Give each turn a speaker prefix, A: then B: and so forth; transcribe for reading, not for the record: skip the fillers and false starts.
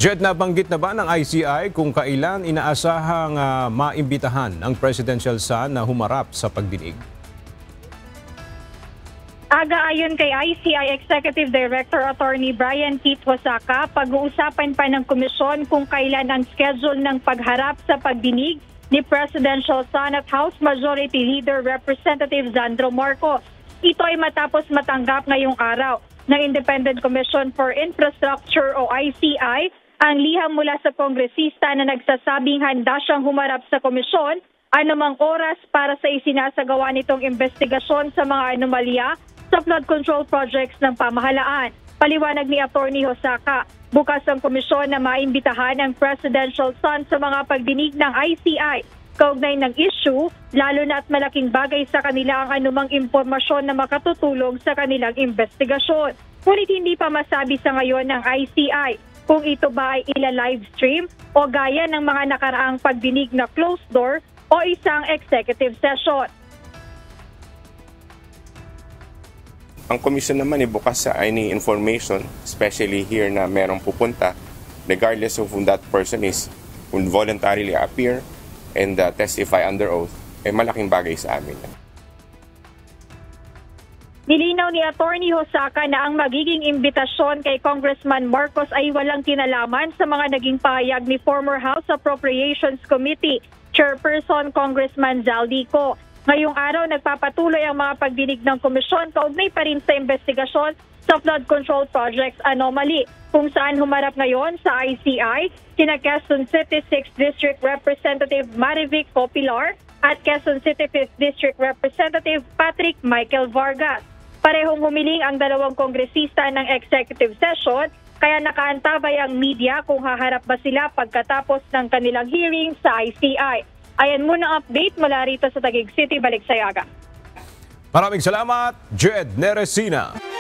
A: Jed, nabanggit na ba ng ICI kung kailan inaasahang maimbitahan ang presidential son na humarap sa pagdinig?
B: Ayon kay ICI Executive Director Attorney Brian Keith Hosaka, pag-uusapan pa ng komisyon kung kailan ang schedule ng pagharap sa pagdinig ni Presidential son at House Majority Leader Representative Sandro Marcos. Ito ay matapos matanggap ngayong araw ng Independent Commission for Infrastructure o ICI ang liham mula sa kongresista na nagsasabing handa siyang humarap sa komisyon anumang oras para sa isinasagawa nitong investigasyon sa mga anomalya sa flood control projects ng pamahalaan. Paliwanag ni Attorney Hosaka, bukas ang komisyon na maimbitahan ang presidential son sa mga pagdinig ng ICI kaugnay ng issue, lalo na at malaking bagay sa kanila ang anumang impormasyon na makatutulong sa kanilang investigasyon. Ngunit hindi pa masabi sa ngayon ng ICI kung ito ba ay ila-live stream o gaya ng mga nakaraang pagdinig na closed door o isang executive session.
C: Ang komisyon naman ay bukas sa any information, especially here na merong pupunta, regardless of whom that person is, will voluntarily appear and testify under oath, ay malaking bagay sa amin.
B: Nilinaw ni Attorney Hosaka na ang magiging imbitasyon kay Congressman Marcos ay walang kinalaman sa mga naging pahayag ni former House Appropriations Committee Chairperson Congressman Zaldico. Ngayong araw, nagpapatuloy ang mga pagdinig ng komisyon kaugnay pa rin sa investigasyon sa flood control projects anomaly, kung saan humarap ngayon sa ICI sina Quezon City 6th District Representative Marivic Popular at Quezon City 5th District Representative Patrick Michael Vargas. Parehong humiling ang dalawang kongresista ng executive session, kaya nakaantabay ang media kung haharap ba sila pagkatapos ng kanilang hearing sa ICI. Ayan muna update mula rito sa Taguig City, balik sa Yaga.
A: Maraming salamat, Jed Neresina.